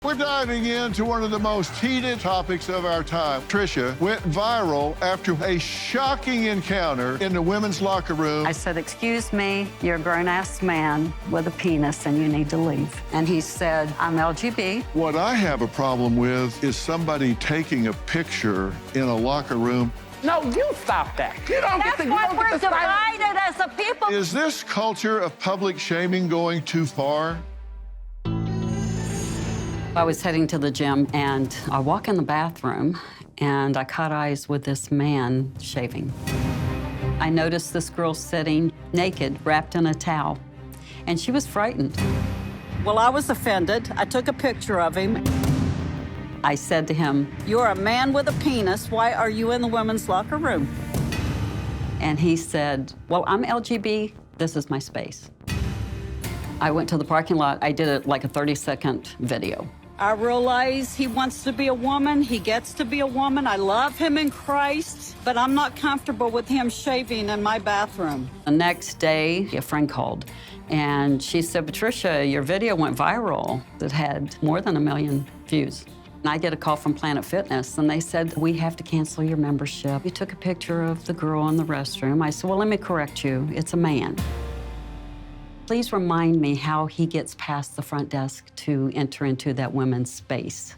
We're diving into one of the most heated topics of our time. Tricia went viral after a shocking encounter in the women's locker room. I said, "Excuse me, you're a grown-ass man with a penis and you need to leave." And he said, "I'm LGB." What I have a problem with is somebody taking a picture in a locker room. No, you stop that. You don't That's get to, why you don't we're get to silence. divided as a people. Is this culture of public shaming going too far? I was heading to the gym and I walk in the bathroom and I caught eyes with this man shaving. I noticed this girl sitting naked, wrapped in a towel, and she was frightened. Well, I was offended. I took a picture of him. I said to him, "You're a man with a penis. Why are you in the women's locker room?" And he said, "Well, I'm LGB. This is my space." I went to the parking lot. I did it like a 30-second video. I realize he wants to be a woman. He gets to be a woman. I love him in Christ, but I'm not comfortable with him shaving in my bathroom. The next day, a friend called, and she said, "Patricia, your video went viral." It had more than 1 million views. And I get a call from Planet Fitness, and they said, "We have to cancel your membership. You took a picture of the girl in the restroom." I said, "Well, let me correct you. It's a man." Please remind me how he gets past the front desk to enter into that women's space.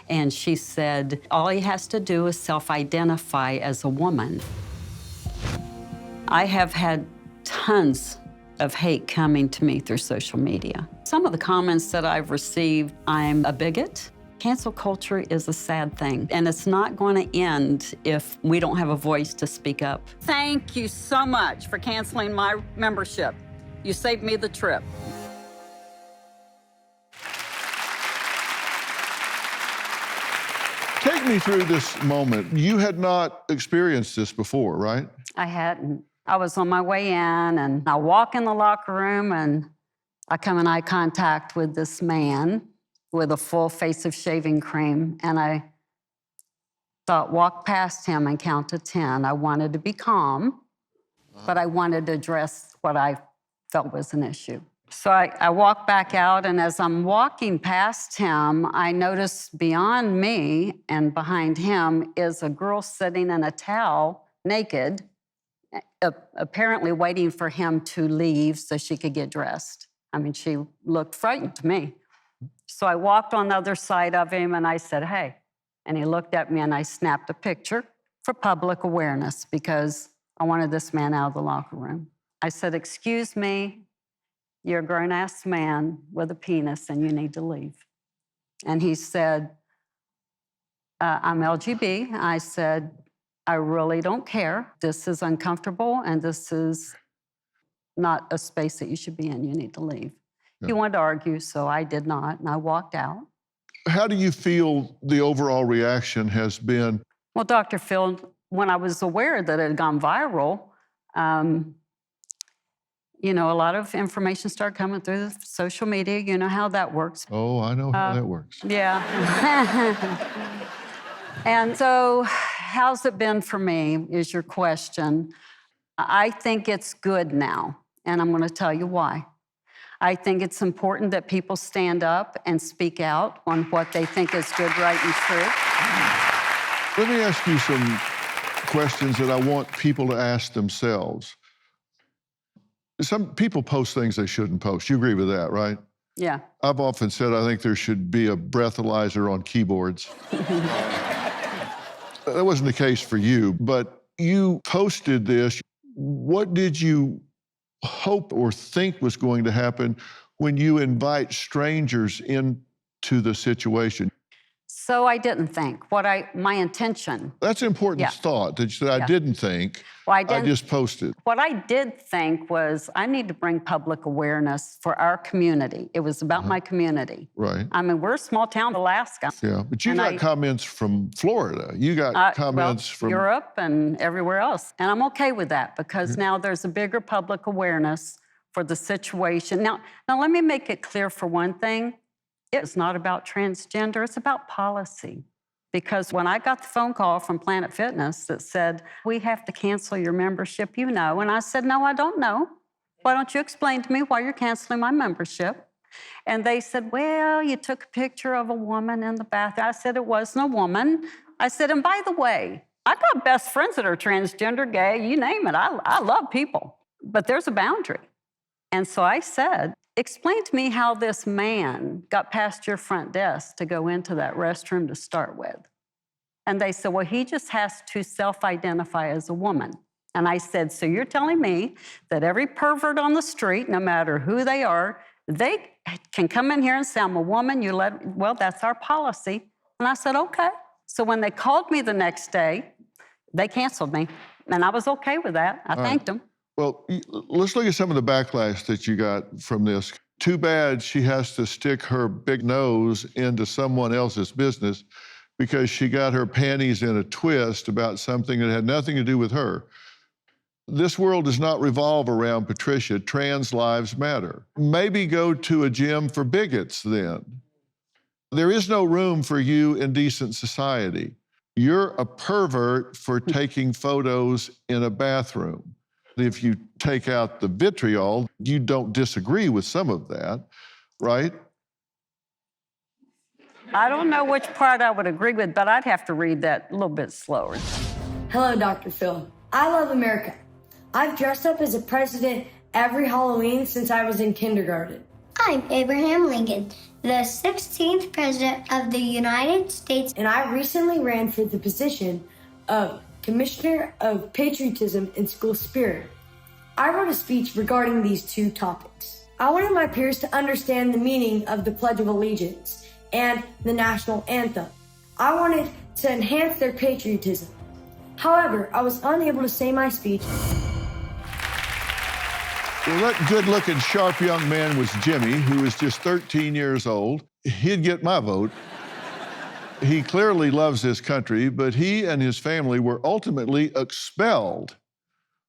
And she said, all he has to do is self-identify as a woman. I have had tons of hate coming to me through social media. Some of the comments that I've received, I'm a bigot. Cancel culture is a sad thing, and it's not going to end if we don't have a voice to speak up. Thank you so much for canceling my membership. You saved me the trip. Take me through this moment. You had not experienced this before, right? I hadn't. I was on my way in, and I walk in the locker room, and I come in eye contact with this man with a full face of shaving cream, and I thought, walk past him and count to 10. I wanted to be calm, but I wanted to address what I felt was an issue. So I walked back out, and as I'm walking past him, I noticed beyond me and behind him is a girl sitting in a towel, naked, apparently waiting for him to leave so she could get dressed. I mean, she looked frightened to me. So I walked on the other side of him, and I said, "Hey." And he looked at me, and I snapped a picture for public awareness because I wanted this man out of the locker room. I said, "Excuse me, you're a grown-ass man with a penis and you need to leave." And he said, "I'm LGB." I said, "I really don't care. This is uncomfortable and this is not a space that you should be in. You need to leave." Yeah. He wanted to argue, so I did not, and I walked out. How do you feel the overall reaction has been? Well, Dr. Phil, when I was aware that it had gone viral, you know, a lot of information started coming through social media. You know how that works. Oh, I know how that works. Yeah. And so, how's it been for me, is your question. I think it's good now, and I'm going to tell you why. I think it's important that people stand up and speak out on what they think is good, right, and true. Let me ask you some questions that I want people to ask themselves. Some people post things they shouldn't post. You agree with that, right? Yeah. I've often said I think there should be a breathalyzer on keyboards. That wasn't the case for you, but you posted this. What did you hope or think was going to happen when you invite strangers into the situation? So I didn't think. My intention. That's an important thought, that you said, I didn't think, Well, I just posted. What I did think was I need to bring public awareness for our community. It was about my community. Right. I mean, we're a small town, Alaska. Yeah, but you got comments from Florida. You got comments from Europe and everywhere else. And I'm okay with that because now there's a bigger public awareness for the situation. Now let me make it clear for one thing. It's not about transgender, it's about policy. Because when I got the phone call from Planet Fitness that said, "We have to cancel your membership, you know," and I said, "No, I don't know. Why don't you explain to me why you're canceling my membership?" And they said, well, you took a picture of a woman in the bathroom. I said, it wasn't a woman. I said, and by the way, I got best friends that are transgender, gay, you name it. I love people, but there's a boundary. And so I said, explain to me how this man got past your front desk to go into that restroom to start with. And they said, well, he just has to self-identify as a woman. And I said, so you're telling me that every pervert on the street, no matter who they are, they can come in here and say, I'm a woman, well, that's our policy. And I said, okay. So when they called me the next day, they canceled me. And I was okay with that. I thanked them. Well, let's look at some of the backlash that you got from this. Too bad she has to stick her big nose into someone else's business because she got her panties in a twist about something that had nothing to do with her. This world does not revolve around Patricia. Trans lives matter. Maybe go to a gym for bigots then. There is no room for you in decent society. You're a pervert for taking photos in a bathroom. If you take out the vitriol, you don't disagree with some of that, right? I don't know which part I would agree with, but I'd have to read that a little bit slower. Hello, Dr. Phil. I love America. I've dressed up as a president every Halloween since I was in kindergarten. I'm Abraham Lincoln, the 16th President of the United States. And I recently ran for the position of Commissioner of Patriotism and School Spirit. I wrote a speech regarding these two topics. I wanted my peers to understand the meaning of the Pledge of Allegiance and the national anthem. I wanted to enhance their patriotism. However, I was unable to say my speech. Well, that good-looking, sharp young man was Jimmy, who was just 13 years old. He'd get my vote. He clearly loves this country, but he and his family were ultimately expelled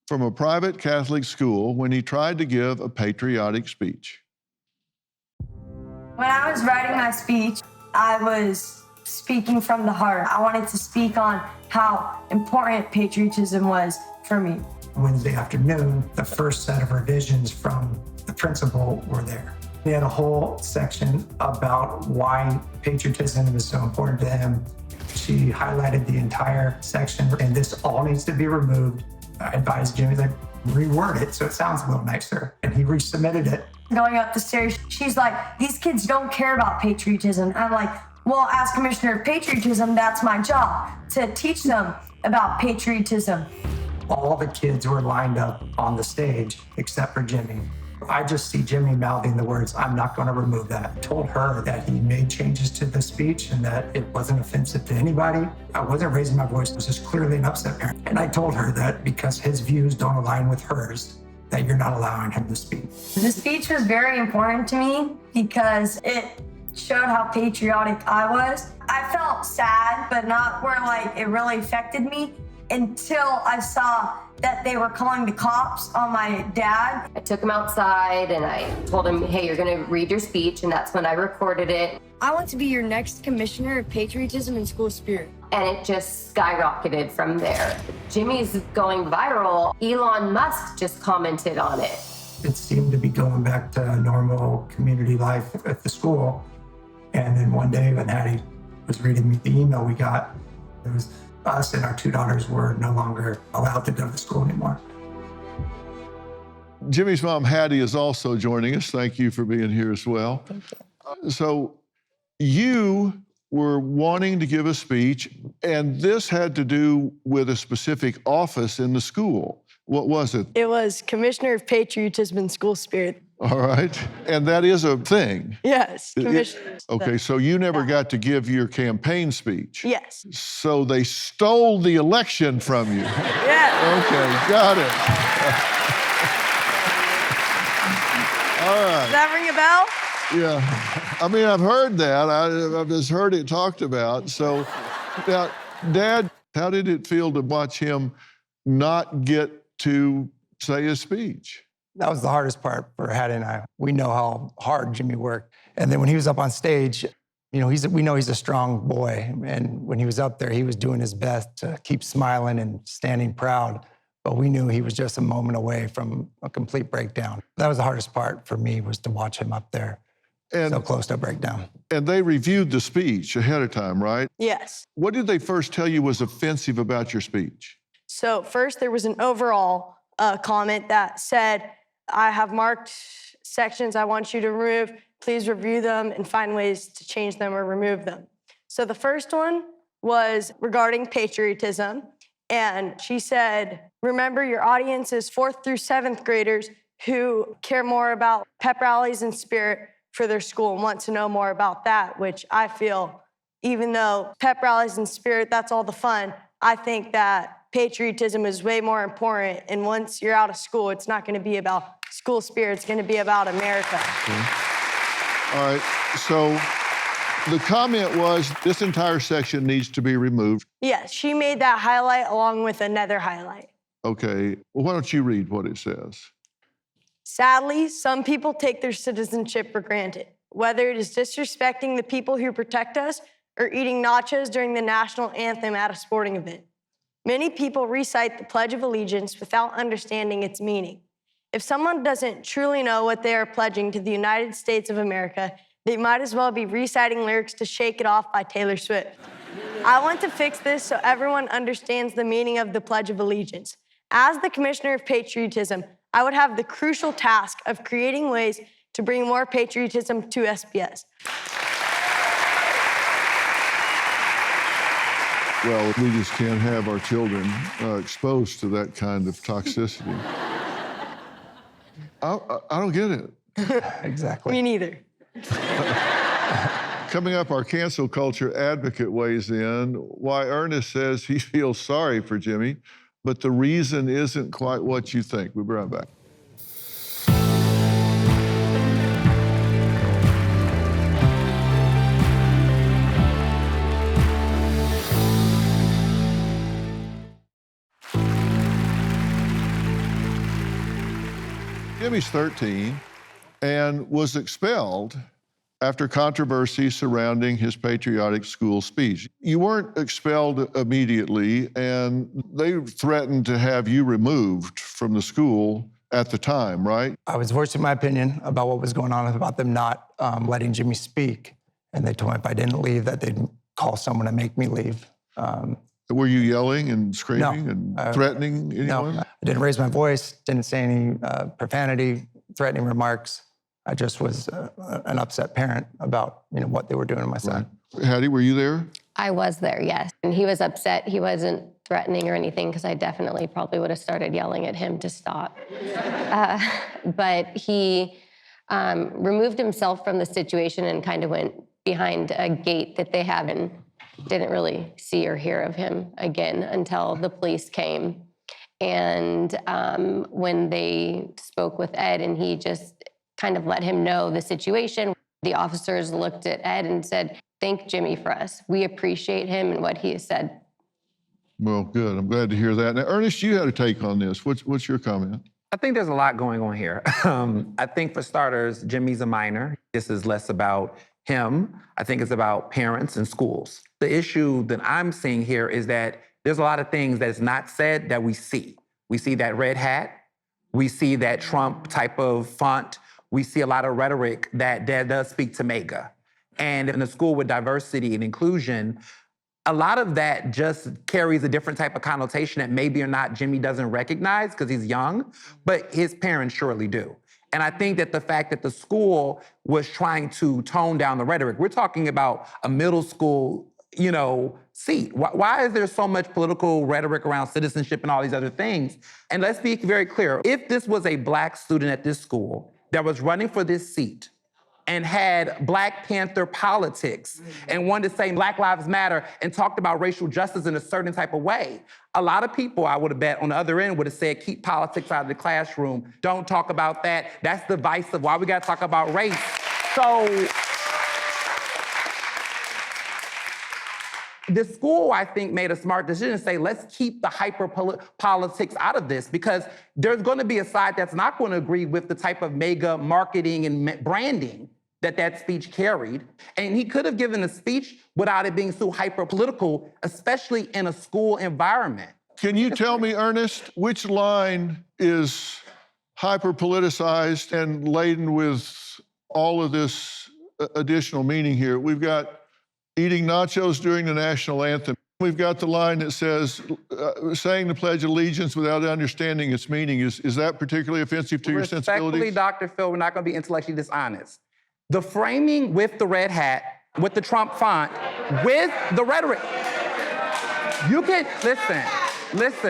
from a private Catholic school when he tried to give a patriotic speech. When I was writing my speech, I was speaking from the heart. I wanted to speak on how important patriotism was for me. Wednesday afternoon, the first set of revisions from the principal were there. He had a whole section about why patriotism is so important to him. She highlighted the entire section, and this all needs to be removed. I advised Jimmy to reword it so it sounds a little nicer, and he resubmitted it. Going up the stairs, she's like, these kids don't care about patriotism. I'm like, well, as Commissioner of Patriotism, that's my job, to teach them about patriotism. All the kids were lined up on the stage except for Jimmy. I just see Jimmy mouthing the words, I'm not going to remove that. I told her that he made changes to the speech and that it wasn't offensive to anybody. I wasn't raising my voice. It was just clearly an upset parent. And I told her that because his views don't align with hers, that you're not allowing him to speak. The speech was very important to me because it showed how patriotic I was. I felt sad, but not where like it really affected me until I saw that they were calling the cops on my dad. I took him outside and I told him, hey, you're gonna read your speech, and that's when I recorded it. I want to be your next Commissioner of Patriotism and School Spirit. And it just skyrocketed from there. Jimmy's going viral. Elon Musk just commented on it. It seemed to be going back to normal community life at the school. And then one day when Hattie was reading me the email we got, it was us and our two daughters were no longer allowed to go to school anymore. Jimmy's mom, Hattie, is also joining us. Thank you for being here as well. Thank you. So you were wanting to give a speech, and this had to do with a specific office in the school. What was it? It was Commissioner of Patriotism and School Spirit. All right. And that is a thing. Yes, Commissioner. Okay, so you never got to give your campaign speech. Yes. So they stole the election from you. Yeah. Okay, got it. All right. Does that ring a bell? Yeah. I mean, I've heard that. I've just heard it talked about. So now, Dad, how did it feel to watch him not get to say his speech? That was the hardest part for Hattie and I. We know how hard Jimmy worked. And then when he was up on stage, you know, we know he's a strong boy. And when he was up there, he was doing his best to keep smiling and standing proud. But we knew he was just a moment away from a complete breakdown. That was the hardest part for me, was to watch him up there And, So close to a breakdown. and they reviewed the speech ahead of time, right? Yes. What did they first tell you was offensive about your speech? So first there was an overall comment that said, I have marked sections I want you to remove. Please review them and find ways to change them or remove them. So the first one was regarding patriotism. And she said, remember your audience is 4th through 7th graders who care more about pep rallies and spirit for their school and want to know more about that, which I feel, even though pep rallies and spirit, that's all the fun, I think that patriotism is way more important. And once you're out of school, it's not going to be about school spirit, it's going to be about America. All right, so the comment was this entire section needs to be removed. Yes, she made that highlight along with another highlight. Okay, well, why don't you read what it says? Sadly, some people take their citizenship for granted, whether it is disrespecting the people who protect us or eating nachos during the national anthem at a sporting event. Many people recite the Pledge of Allegiance without understanding its meaning. If someone doesn't truly know what they are pledging to the United States of America, they might as well be reciting lyrics to Shake It Off by Taylor Swift. I want to fix this so everyone understands the meaning of the Pledge of Allegiance. As the Commissioner of Patriotism, I would have the crucial task of creating ways to bring more patriotism to SPS. Well, we just can't have our children exposed to that kind of toxicity. I don't get it. Exactly. Me neither. Coming up, our cancel culture advocate weighs in. Why Ernest says he feels sorry for Jimmy, but the reason isn't quite what you think. We'll be right back. Jimmy's 13 and was expelled after controversy surrounding his patriotic school speech. You weren't expelled immediately, and they threatened to have you removed from the school at the time, right? I was voicing my opinion about what was going on, about them not letting Jimmy speak. And they told me if I didn't leave, that they'd call someone to make me leave. Were you yelling and screaming and threatening anyone? No, I didn't raise my voice, didn't say any profanity, threatening remarks. I just was an upset parent about what they were doing to my son. Right. Hattie, were you there? I was there, yes. And he was upset. He wasn't threatening or anything because I definitely probably would have started yelling at him to stop. But he removed himself from the situation and kind of went behind a gate that they have and didn't really see or hear of him again until the police came. And when they spoke with Ed and he just kind of let him know the situation, the officers looked at Ed and said, thank Jimmy for us. We appreciate him and what he has said. Well, good. I'm glad to hear that. Now, Ernest, you had a take on this. What's your comment? I think there's a lot going on here. I think for starters, Jimmy's a minor. This is less about him. I think it's about parents and schools. The issue that I'm seeing here is that there's a lot of things that's not said that we see. We see that red hat. We see that Trump type of font. We see a lot of rhetoric that does speak to MAGA. And in a school with diversity and inclusion, a lot of that just carries a different type of connotation that maybe or not Jimmy doesn't recognize because he's young, but his parents surely do. And I think that the fact that the school was trying to tone down the rhetoric, we're talking about a middle school, seat. Why is there so much political rhetoric around citizenship and all these other things? And let's be very clear, if this was a Black student at this school that was running for this seat and had Black Panther politics and wanted to say Black Lives Matter and talked about racial justice in a certain type of way, a lot of people, I would have bet, on the other end would have said, keep politics out of the classroom. Don't talk about that. That's divisive. Why we got to talk about race? So the school, I think, made a smart decision to say, let's keep the politics out of this, because there's going to be a side that's not going to agree with the type of MAGA marketing and branding that speech carried. And he could have given a speech without it being so hyper-political, especially in a school environment. Can you tell me, Ernest, which line is hyper-politicized and laden with all of this additional meaning here. We've got eating nachos during the national anthem. We've got the line that says, saying the Pledge of Allegiance without understanding its meaning. Is that particularly offensive to your sensibilities? Respectfully, Dr. Phil, we're not going to be intellectually dishonest. The framing with the red hat, with the Trump font, with the rhetoric. You can, listen.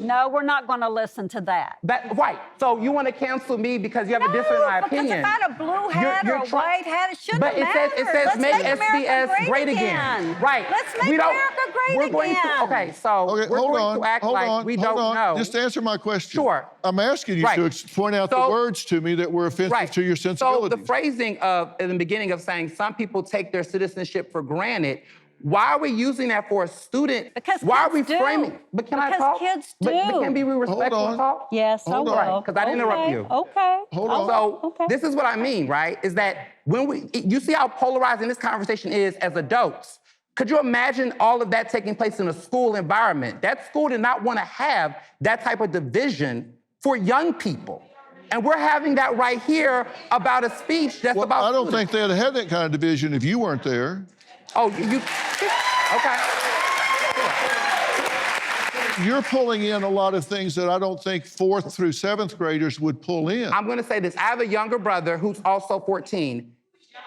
No, we're not going to listen to that. Right. So you want to cancel me because you have a different opinion. Because if I had a blue hat or a white hat, it shouldn't matter. But it says Let's make America SBS great again. Right. Let's make America great again. Okay, so we're going to act like we don't know. Just answer my question. Sure. I'm asking you to point out the words to me that were offensive to your sensibilities. So the phrasing in the beginning of saying some people take their citizenship for granted, why are we using that for a student? Because why are we kids do. framing? But can I Because talk? kids do. But can be respectful and talk? Yes, I will. Because I didn't interrupt you. Okay. Hold on. So this is what I mean, right? Is that when you see how polarizing this conversation is as adults. Could you imagine all of that taking place in a school environment? That school did not want to have that type of division for young people. And we're having that right here about a speech that's about I don't students. think they'd have had that kind of division if you weren't there. Oh, you, okay. You're pulling in a lot of things that I don't think 4th through 7th graders would pull in. I'm gonna say this. I have a younger brother who's also 14,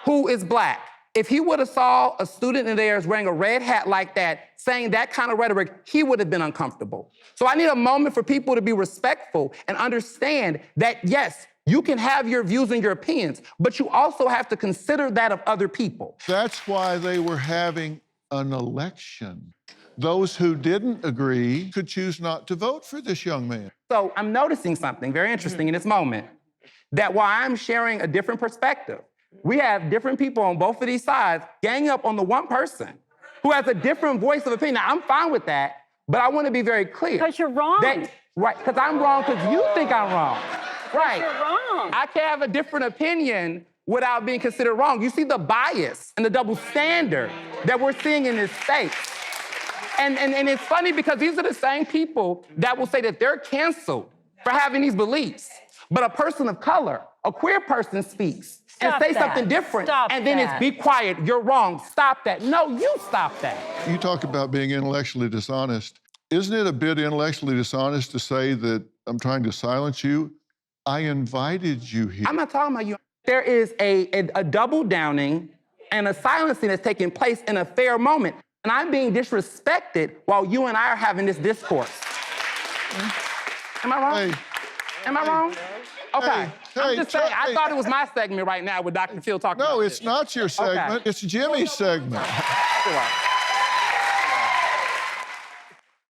who is black. If he would have saw a student in there wearing a red hat like that, saying that kind of rhetoric, he would have been uncomfortable. So I need a moment for people to be respectful and understand that, yes, you can have your views and your opinions, but you also have to consider that of other people. That's why they were having an election. Those who didn't agree could choose not to vote for this young man. So I'm noticing something very interesting in this moment, that while I'm sharing a different perspective, we have different people on both of these sides gang up on the one person who has a different voice of opinion. Now, I'm fine with that, but I want to be very clear. Because you're wrong. Right, because I'm wrong because you think I'm wrong. Right. You're wrong. I can't have a different opinion without being considered wrong. You see the bias and the double standard that we're seeing in this space. And it's funny because these are the same people that will say that they're canceled for having these beliefs. But a person of color, a queer person speaks and say something different. And then it's be quiet, you're wrong, stop that. No, you stop that. You talk about being intellectually dishonest. Isn't it a bit intellectually dishonest to say that I'm trying to silence you? I invited you here. I'm not talking about you. There is a double downing and a silencing that's taking place in a fair moment. And I'm being disrespected while you and I are having this discourse. Am I wrong? Am I wrong? Okay. I'm just saying, I thought it was my segment right now with Dr. Phil talking about No, it's not your segment. Okay. It's Jimmy's segment. Sure.